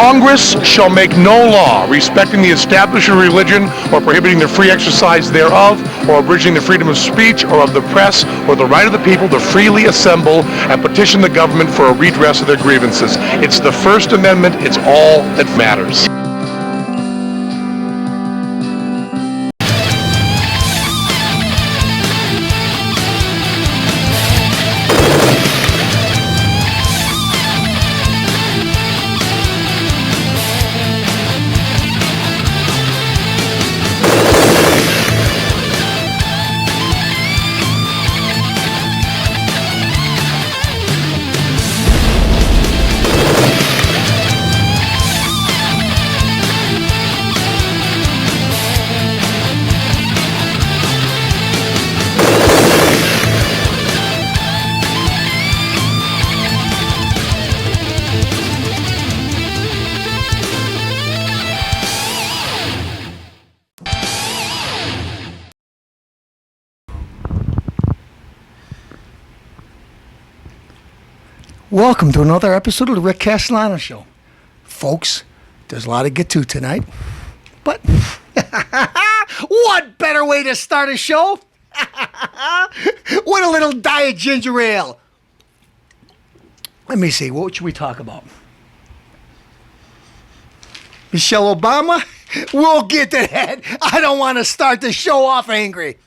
Congress shall make no law respecting the establishment of religion or prohibiting the free exercise thereof or abridging the freedom of speech or of the press or the right of the people to freely assemble and petition the government for a redress of their grievances. It's the First Amendment. It's all that matters. Welcome to another episode of the Rick Castellano Show. Folks, there's a lot to get to tonight, but what better way to start a show? With a little diet ginger ale. Let me see, what should we talk about? Michelle Obama? We'll get to that. I don't want to start the show off angry.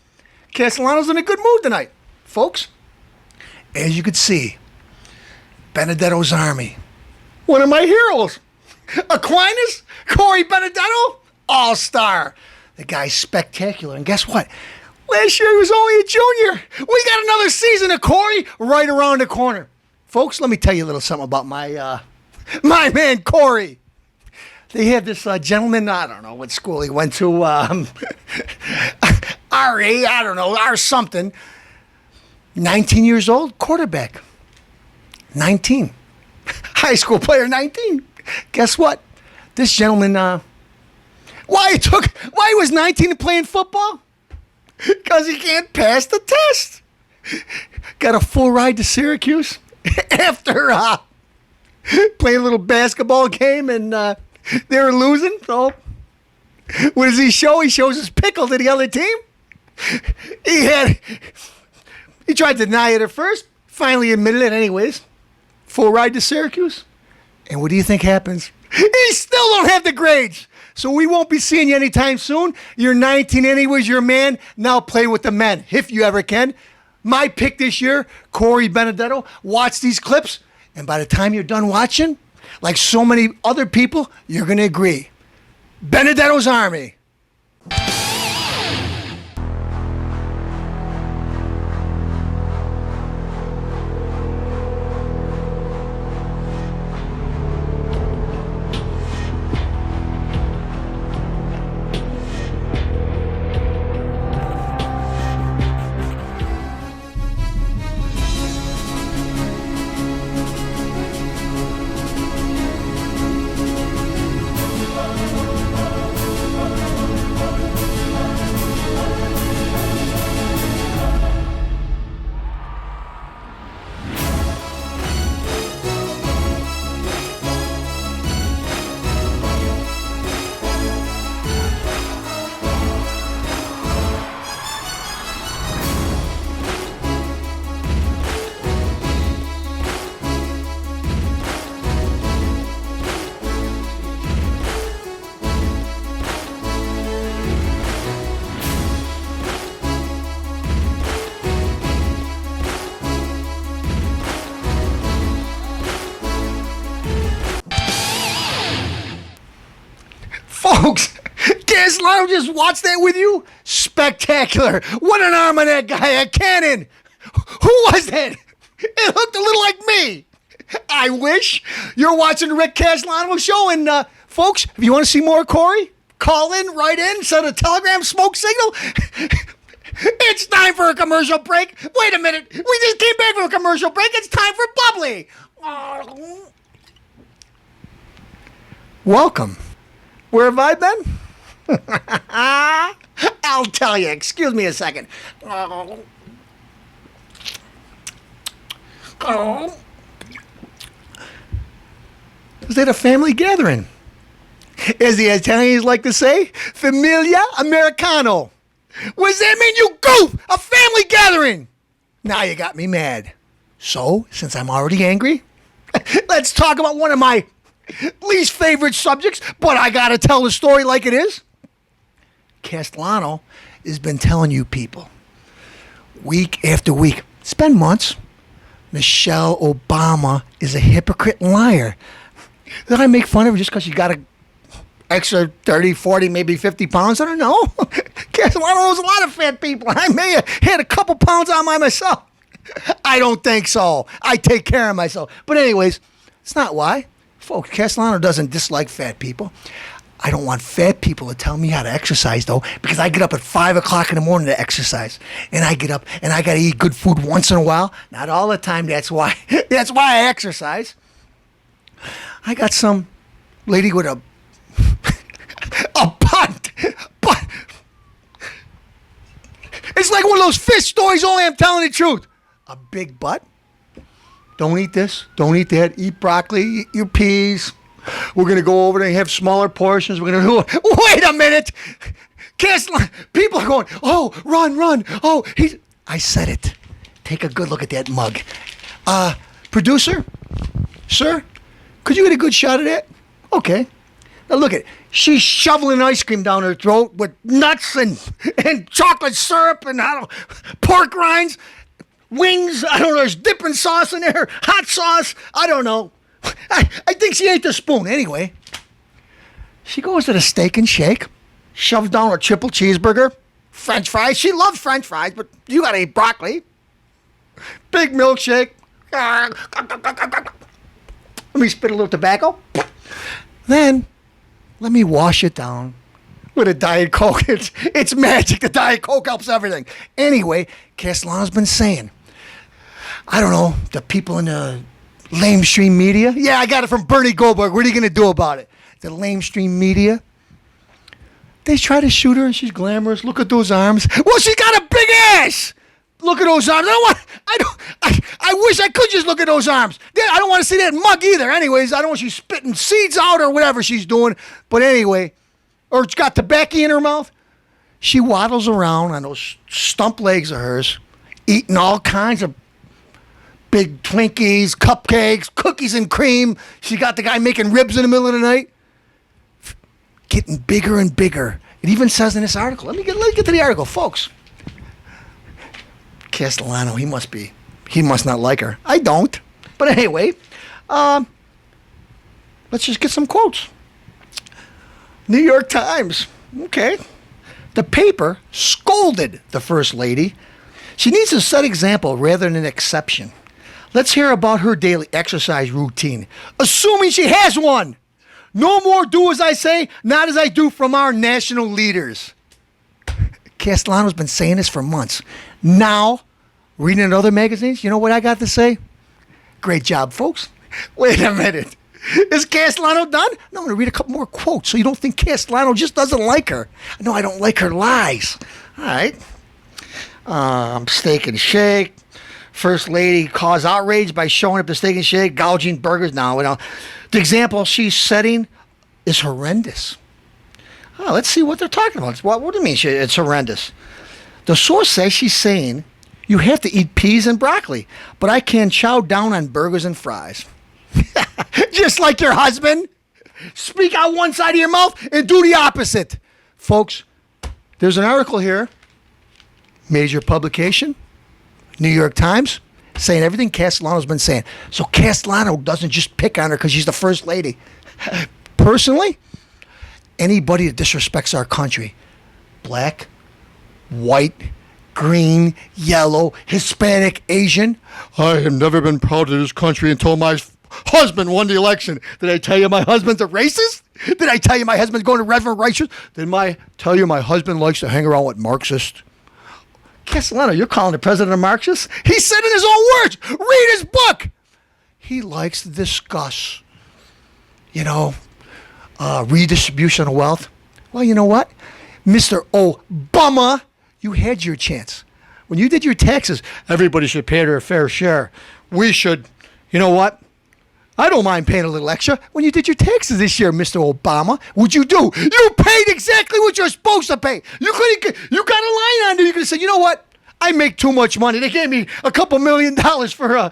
Castellano's in a good mood tonight. Folks, as you can see, Benedetto's Army. One of my heroes. Aquinas, Corey Benedetto, all-star. The guy's spectacular. And guess what? Last year he was only a junior. We got another season of Corey right around the corner. Folks, let me tell you a little something about my man Corey. They had this gentleman, I don't know what school he went to, RA, I don't know, R something. 19 years old, quarterback. 19. High school player, 19. Guess what? This gentleman, why he was 19 and playing football? Because he can't pass the test. Got a full ride to Syracuse after playing a little basketball game and they were losing. So what does he show? He shows his pickle to the other team. He tried to deny it at first, finally admitted it anyways. Full ride to Syracuse. And what do you think happens? He still don't have the grades. So we won't be seeing you anytime soon. You're 19 anyways, you're a man. Now play with the men, if you ever can. My pick this year, Corey Benedetto. Watch these clips, and by the time you're done watching, like so many other people, you're going to agree. Benedetto's Army. Folks, Castellano just watched that with you? Spectacular. What an arm on that guy, a cannon. Who was that? It looked a little like me. I wish. You're watching the Rick Castellano Show, and folks, if you want to see more Corey, call in, write in, send a telegram, smoke signal. It's time for a commercial break. Wait a minute. We just came back from a commercial break. It's time for bubbly. Welcome. Where have I been? I'll tell you. Excuse me a second. Because they had a family gathering. As the Italians like to say, familia americano. What does that mean, you goof? A family gathering. Now you got me mad. So, since I'm already angry, let's talk about one of my least favorite subjects, but I gotta tell the story like it is. Castellano has been telling you people, week after week, it's been months, Michelle Obama is a hypocrite and liar. Did I make fun of her just because she got a extra 30, 40, maybe 50 pounds? I don't know. Castellano knows a lot of fat people. I may have had a couple pounds on myself. I don't think so. I take care of myself. But anyways, it's not why. Folks, Castellano doesn't dislike fat people. I don't want fat people to tell me how to exercise, though, because I get up at 5 o'clock in the morning to exercise. And I get up and I got to eat good food once in a while. Not all the time. That's why I exercise. I got some lady with a butt. It's like one of those fish stories, only I'm telling the truth. A big butt. Don't eat this. Don't eat that. Eat broccoli. Eat your peas. We're going to go over there and have smaller portions. We're going to do... Wait a minute. People are going, oh, run. Oh, I said it. Take a good look at that mug. Producer? Sir? Could you get a good shot of that? Okay. Now look at it. She's shoveling ice cream down her throat with nuts and chocolate syrup and pork rinds, wings. I don't know. There's dipping sauce in there, hot sauce. I don't know. I think she ate the spoon. Anyway, she goes to the Steak and Shake, shoves down a triple cheeseburger, French fries. She loves French fries, but you got to eat broccoli. Big milkshake. Let me spit a little tobacco. Then, let me wash it down with a Diet Coke. It's magic. The Diet Coke helps everything. Anyway, Castellano's been saying, I don't know, the people in the lamestream media. Yeah, I got it from Bernie Goldberg. What are you going to do about it? The lamestream media. They try to shoot her and she's glamorous. Look at those arms. Well, she got a big ass. Look at those arms. I wish I could just look at those arms. I don't want to see that mug either. Anyways, I don't want she's spitting seeds out or whatever she's doing. But anyway, or it's got tobacco in her mouth. She waddles around on those stump legs of hers, eating all kinds of big Twinkies, cupcakes, cookies and cream. She got the guy making ribs in the middle of the night. Getting bigger and bigger. It even says in this article. Let me get to the article, folks. Castellano, he must not like her. I don't. But anyway, let's just get some quotes. New York Times. Okay. The paper scolded the First Lady. She needs to set example rather than an exception. Let's hear about her daily exercise routine, assuming she has one. No more do as I say, not as I do from our national leaders. Castellano's been saying this for months. Now, reading in other magazines, you know what I got to say? Great job, folks. Wait a minute. Is Castellano done? No, I'm going to read a couple more quotes so you don't think Castellano just doesn't like her. No, I don't like her lies. All right. Steak and Shake. First Lady caused outrage by showing up to Steak and Shake, gouging burgers. No. The example she's setting is horrendous. Oh, let's see what they're talking about. What do you mean it's horrendous? The source says she's saying you have to eat peas and broccoli, but I can't chow down on burgers and fries. Just like your husband. Speak out one side of your mouth and do the opposite. Folks, there's an article here, major publication, New York Times, saying everything Castellano's been saying. So Castellano doesn't just pick on her because she's the First Lady. Personally, anybody that disrespects our country, black, white, green, yellow, Hispanic, Asian, I have never been proud of this country until my husband won the election. Did I tell you my husband's a racist? Did I tell you my husband's going to Reverend Righteous? Did I tell you my husband likes to hang around with Marxists? Castellano, you're calling the president a Marxist? He said in his own words, read his book. He likes to discuss, redistribution of wealth. Well, you know what? Mr. Obama, you had your chance. When you did your taxes, everybody should pay their fair share. We should, you know what? I don't mind paying a little extra. When you did your taxes this year, Mr. Obama, what'd you do? You paid exactly what you're supposed to pay. You got a line on there. You could have said, you know what? I make too much money. They gave me a couple $1 million for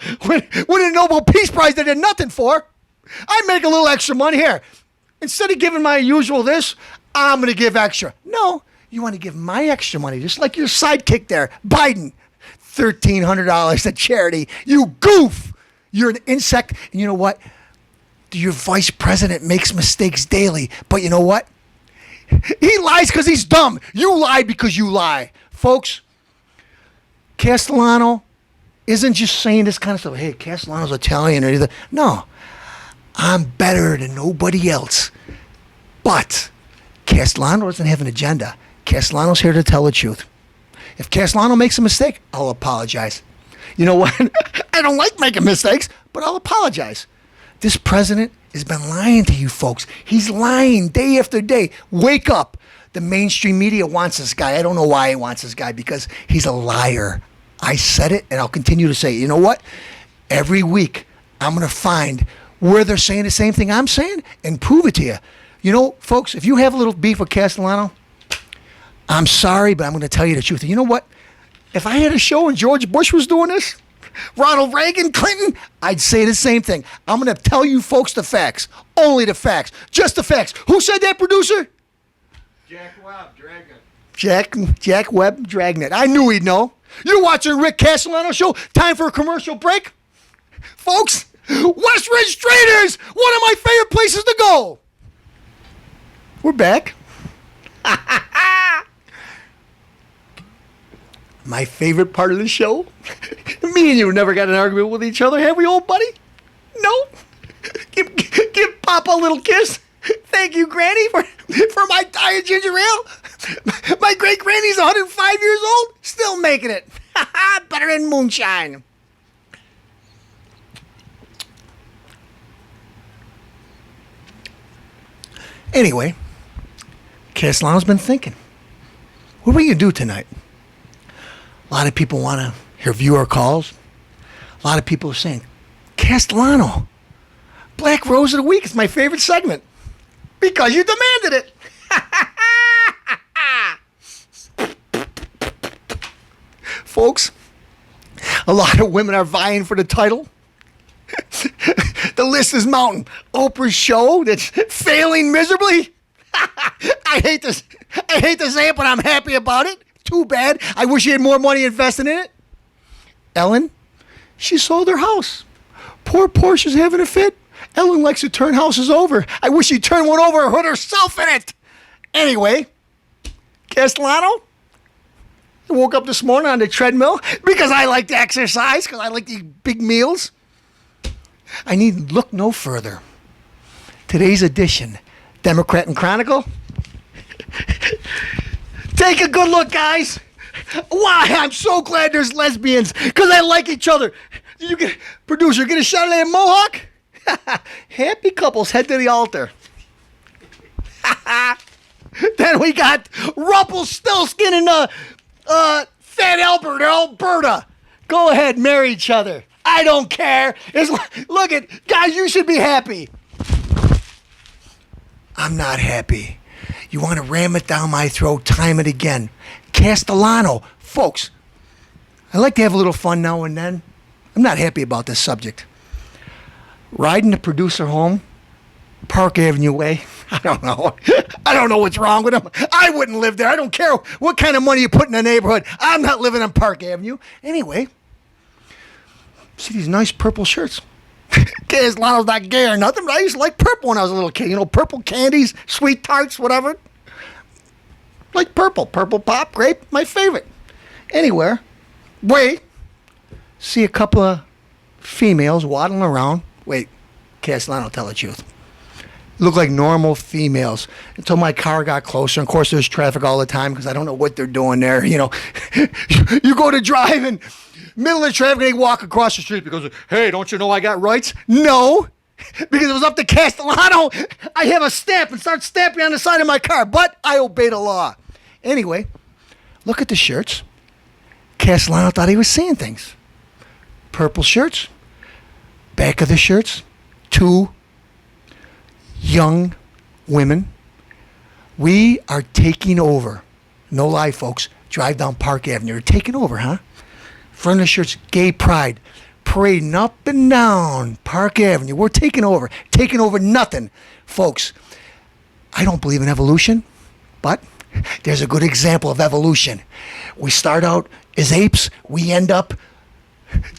winning a Nobel Peace Prize they did nothing for. I make a little extra money here. Instead of giving my usual this, I'm going to give extra. No, you want to give my extra money, just like your sidekick there, Biden. $1,300 to charity. You goof. You're an insect. And you know what? Your vice president makes mistakes daily. But you know what? He lies because he's dumb. You lie because you lie. Folks, Castellano isn't just saying this kind of stuff. Hey, Castellano's Italian or anything. No. I'm better than nobody else. But Castellano doesn't have an agenda. Castellano's here to tell the truth. If Castellano makes a mistake, I'll apologize. You know what? I don't like making mistakes, but I'll apologize. This president has been lying to you folks. He's lying day after day. Wake up. The mainstream media wants this guy. I don't know why he wants this guy, because he's a liar. I said it, and I'll continue to say it. You know what? Every week, I'm going to find where they're saying the same thing I'm saying and prove it to you. You know, folks, if you have a little beef with Castellano, I'm sorry, but I'm going to tell you the truth. And you know what? If I had a show and George Bush was doing this, Ronald Reagan, Clinton, I'd say the same thing. I'm going to tell you folks the facts. Only the facts. Just the facts. Who said that, producer? Jack Webb, Dragnet. Jack Webb, Dragnet. I knew he'd know. You're watching Rick Castellano Show. Time for a commercial break. Folks, West Ridge Traders, one of my favorite places to go. We're back. My favorite part of the show. Me and you never got an argument with each other, have we, old buddy? No. Give Papa a little kiss. Thank you, Granny, for my diet ginger ale. My great granny's 105 years old, still making it. Better than moonshine. Anyway, Castellano's been thinking, what are we going to do tonight? A lot of people want to hear viewer calls. A lot of people are saying, Castellano, Black Rose of the Week is my favorite segment. Because you demanded it. Folks, a lot of women are vying for the title. The list is mounting. Oprah's show that's failing miserably. I hate to say it, but I'm happy about it. Too bad. I wish she had more money invested in it. Ellen, she sold her house. Poor Portia's having a fit. Ellen likes to turn houses over. I wish she'd turn one over and put herself in it. Anyway, Castellano, I woke up this morning on the treadmill because I like to exercise, because I like to eat big meals. I need look no further. Today's edition, Democrat and Chronicle. Take a good look, guys. Why, I'm so glad there's lesbians, because they like each other. Producer, get a shot of that mohawk? Happy couples head to the altar. Then we got Rumpelstiltskin and Fat Alberta. Go ahead, marry each other. I don't care. Look at, guys, you should be happy. I'm not happy. You want to ram it down my throat time and again. Castellano. Folks, I like to have a little fun now and then. I'm not happy about this subject. Riding the producer home, Park Avenue way. I don't know. I don't know what's wrong with him. I wouldn't live there. I don't care what kind of money you put in the neighborhood. I'm not living on Park Avenue. Anyway, see these nice purple shirts. Castellano's not gay or nothing, but I used to like purple when I was a little kid. You know, purple candies, sweet tarts, whatever. Like purple. Purple pop, grape, my favorite. Anywhere, see a couple of females waddling around. Wait, Castellano, tell the truth. Look like normal females until my car got closer. And of course, there's traffic all the time because I don't know what they're doing there. You know, you go to drive and middle of the traffic, they walk across the street because, hey, don't you know I got rights? No, because it was up to Castellano. I have a stamp and start stamping on the side of my car, but I obey the law. Anyway, look at the shirts. Castellano thought he was seeing things. Purple shirts, back of the shirts, two young women. We are taking over. No lie, folks. Drive down Park Avenue. You're taking over, huh? Front of the shirts, gay pride. Parading up and down Park Avenue. We're taking over. Taking over nothing. Folks, I don't believe in evolution, but there's a good example of evolution. We start out as apes. We end up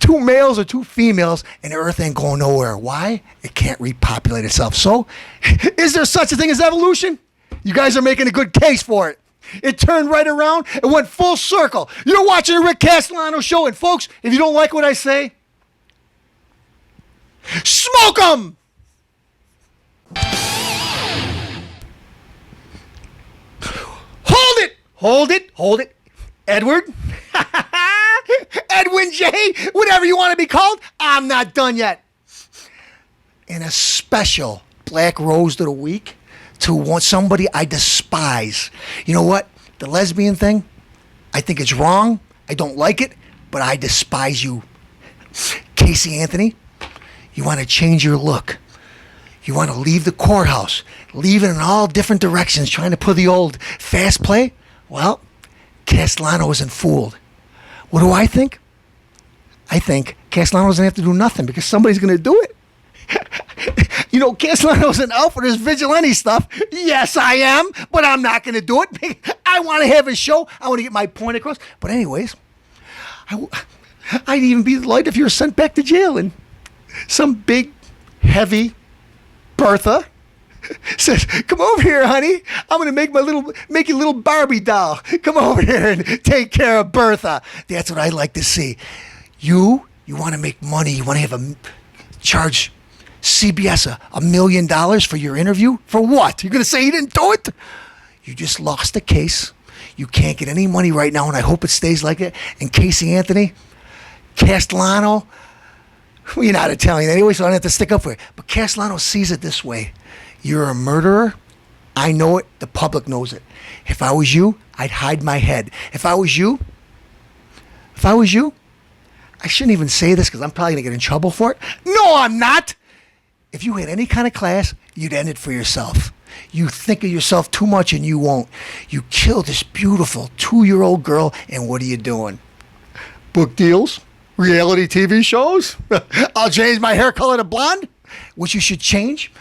two males or two females, and the earth ain't going nowhere. Why? It can't repopulate itself. So, is there such a thing as evolution? You guys are making a good case for it. It turned right around and went full circle. You're watching the Rick Castellano show, and folks, if you don't like what I say, smoke 'em! Hold it! Hold it! Hold it! Edward? Edwin J, whatever you want to be called, I'm not done yet. And a special Black Rose of the Week to somebody I despise. You know what? The lesbian thing, I think it's wrong. I don't like it, but I despise you. Casey Anthony, you want to change your look. You want to leave the courthouse, leave it in all different directions, trying to put the old fast play? Well, Castellano isn't fooled. What do I think? I think Castellano doesn't have to do nothing because somebody's going to do it. You know, Castellano's an out for this vigilante stuff. Yes, I am, but I'm not going to do it. I want to have a show. I want to get my point across. But anyways, I'd even be delighted if you were sent back to jail and some big, heavy Bertha says, "Come over here, honey. I'm going to make you a little Barbie doll. Come over here and take care of Bertha." That's what I'd like to see. You want to make money. You want to have charge CBS $1 million for your interview? For what? You're going to say you didn't do it? You just lost the case. You can't get any money right now, and I hope it stays like that. And Casey Anthony, Castellano, well, you're not Italian anyway, so I don't have to stick up for it. But Castellano sees it this way. You're a murderer. I know it. The public knows it. If I was you, I'd hide my head. If I was you, I shouldn't even say this because I'm probably going to get in trouble for it. No, I'm not. If you had any kind of class, you'd end it for yourself. You think of yourself too much and you won't. You killed this beautiful 2-year-old girl, and what are you doing? Book deals? Reality TV shows? I'll change my hair color to blonde, which you should change.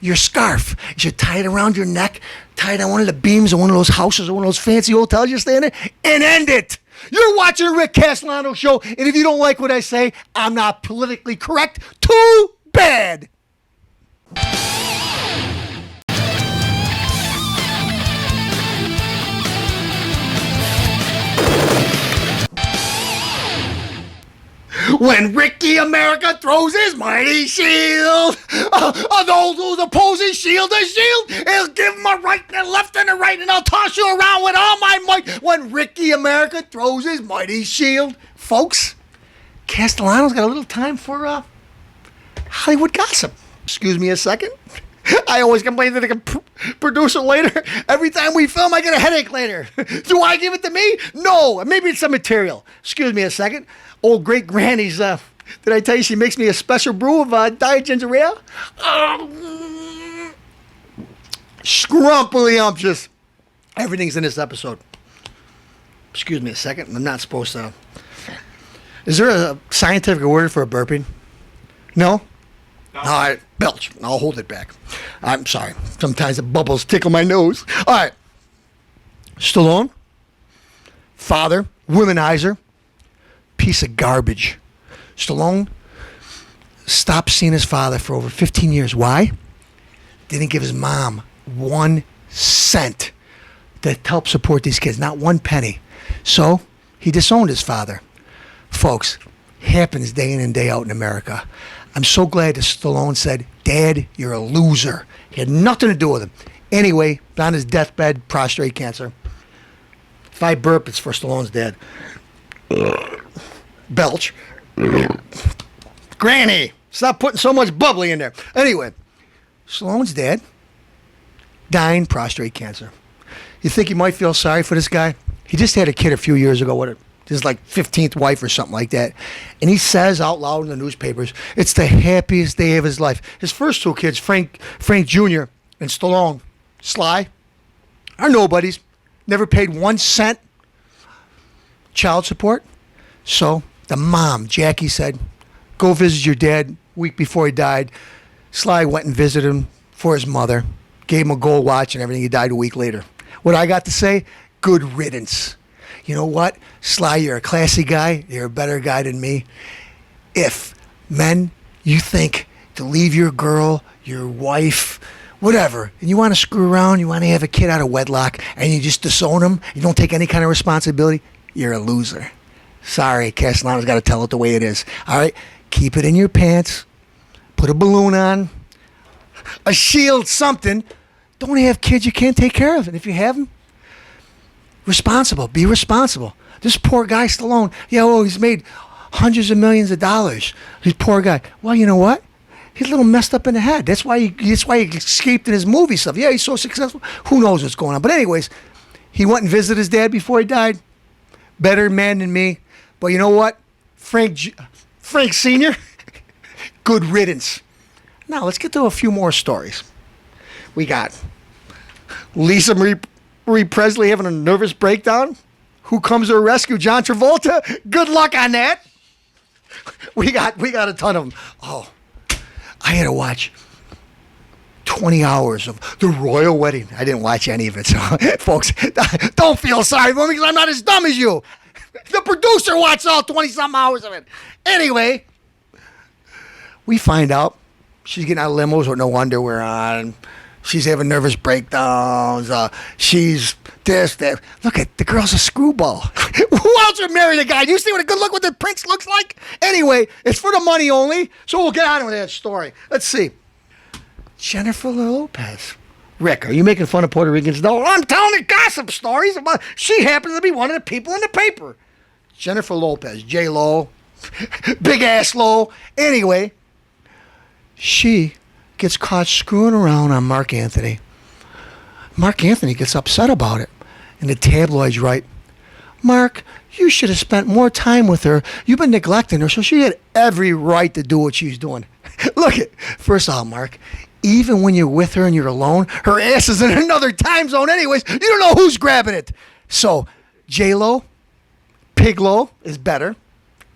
Your scarf, you should tie it around your neck, tie it on one of the beams of one of those houses or one of those fancy hotels you're staying in, and end it. You're watching the Rick Castellano show, and if you don't like what I say, I'm not politically correct. Too bad. When Ricky America throws his mighty shield, those who oppose his shield to shield, he'll give him a right and a left and a right, and I'll toss you around with all my might. When Ricky America throws his mighty shield. Folks, Castellano's got a little time for Hollywood gossip. Excuse me a second. I always complain to the producer later. Every time we film, I get a headache later. Do I give it to me? No. Maybe it's some material. Excuse me a second. Old great granny's, did I tell you she makes me a special brew of diet ginger ale? Scrumptious. Everything's in this episode. Excuse me a second. I'm not supposed to. Is there a scientific word for a burping? No? All right, belch. I'll hold it back. I'm sorry. Sometimes the bubbles tickle my nose. All right. Stallone, father, womanizer, piece of garbage. Stallone stopped seeing his father for over 15 years. Why? Didn't give his mom 1 cent to help support these kids, not 1 penny. So he disowned his father. Folks, happens day in and day out in America. I'm so glad that Stallone said, "Dad, you're a loser." He had nothing to do with him. Anyway, on his deathbed, prostate cancer. If I burp, it's for Stallone's dad. Belch. Granny, stop putting so much bubbly in there. Anyway, Stallone's dad, dying prostate cancer. You think you might feel sorry for this guy? He just had a kid a few years ago with it. his like 15th wife or something like that. And he says out loud in the newspapers, it's the happiest day of his life. His first two kids, Frank Jr. and Stallone, Sly, are nobodies. Never paid 1 cent child support. So the mom, Jackie, said, go visit your dad week before he died. Sly went and visited him for his mother, gave him a gold watch and everything. He died a week later. What I got to say, good riddance. You know what? Sly, you're a classy guy. You're a better guy than me. If, men, you think to leave your girl, your wife, whatever, and you want to screw around, you want to have a kid out of wedlock, and you just disown them, you don't take any kind of responsibility, you're a loser. Sorry, Castellano's got to tell it the way it is. All right? Keep it in your pants. Put a balloon on. A shield, something. Don't have kids you can't take care of. And if you have them, responsible. Be responsible. This poor guy, Stallone, he's made hundreds of millions of dollars. This poor guy. Well, you know what? He's a little messed up in the head. That's why he escaped in his movie stuff. Yeah, he's so successful. Who knows what's going on? But anyways, he went and visited his dad before he died. Better man than me. But you know what? Frank Sr., good riddance. Now, let's get to a few more stories. We got Lisa Marie Presley having a nervous breakdown. Who comes to her rescue? John Travolta. Good luck on that. We got a ton of them. Oh, I had to watch 20 hours of The Royal Wedding. I didn't watch any of it, so folks, don't feel sorry for me because I'm not as dumb as you. The producer watched all 20-something hours of it. Anyway, we find out she's getting out of limos with no underwear on. She's having nervous breakdowns. She's this, that. Look at the girl's a screwball. Who else would marry the guy? Do you see what a good look what the prince looks like? Anyway, it's for the money only, so we'll get on with that story. Let's see. Jennifer Lopez. Rick, are you making fun of Puerto Ricans? No, I'm telling the gossip stories about. She happens to be one of the people in the paper. Jennifer Lopez, J-Lo, Big Ass Lo. Anyway, she gets caught screwing around on Mark Anthony. Mark Anthony gets upset about it. And the tabloids write, Mark, you should have spent more time with her. You've been neglecting her, so she had every right to do what she's doing. Look at, first of all, Mark, even when you're with her and you're alone, her ass is in another time zone anyways. You don't know who's grabbing it. So, J-Lo, Pig-Lo is better.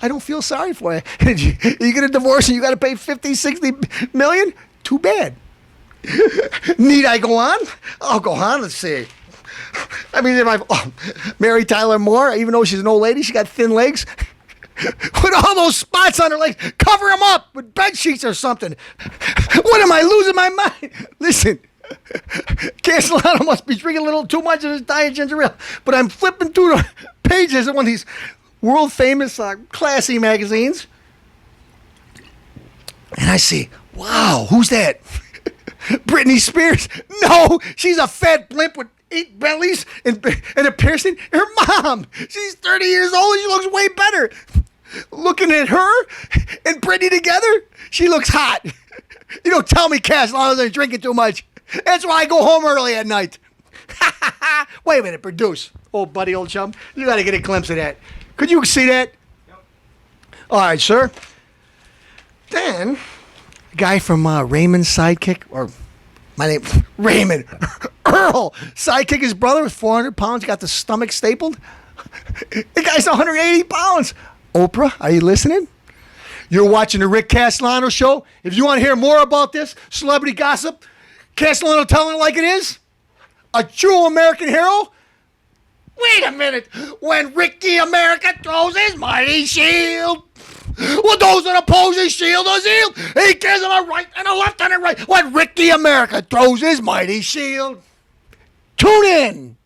I don't feel sorry for you. You get a divorce and you got to pay 50, 60 million? Too bad. Need I go on? I'll go on. Let's see. I mean, if I Mary Tyler Moore, even though she's an old lady, she got thin legs. With all those spots on her legs, cover them up with bed sheets or something. What am I losing my mind? Listen, Castellano must be drinking a little too much of his diet ginger ale. But I'm flipping through the pages of one of these world famous, classy magazines, and I see, wow, who's that? Britney Spears? No, she's a fat blimp with 8 bellies and a piercing. Her mom, she's 30 years old and she looks way better. Looking at her and Britney together, she looks hot. You don't tell me Castellano's ain't drinking too much. That's why I go home early at night. Wait a minute, produce. Old buddy, old chum. You got to get a glimpse of that. Could you see that? Yep. All right, sir. Then, a guy from Raymond's sidekick, or my name, Raymond, Earl, sidekick, his brother was 400 pounds, got the stomach stapled. The guy's 180 pounds. Oprah, are you listening? You're watching the Rick Castellano show. If you want to hear more about this celebrity gossip, Castellano telling it like it is, a true American hero. Wait a minute. When Ricky America throws his mighty shield, well, those that oppose his shield are sealed. He gives them a right and a left and a right. When Ricky America throws his mighty shield. Tune in.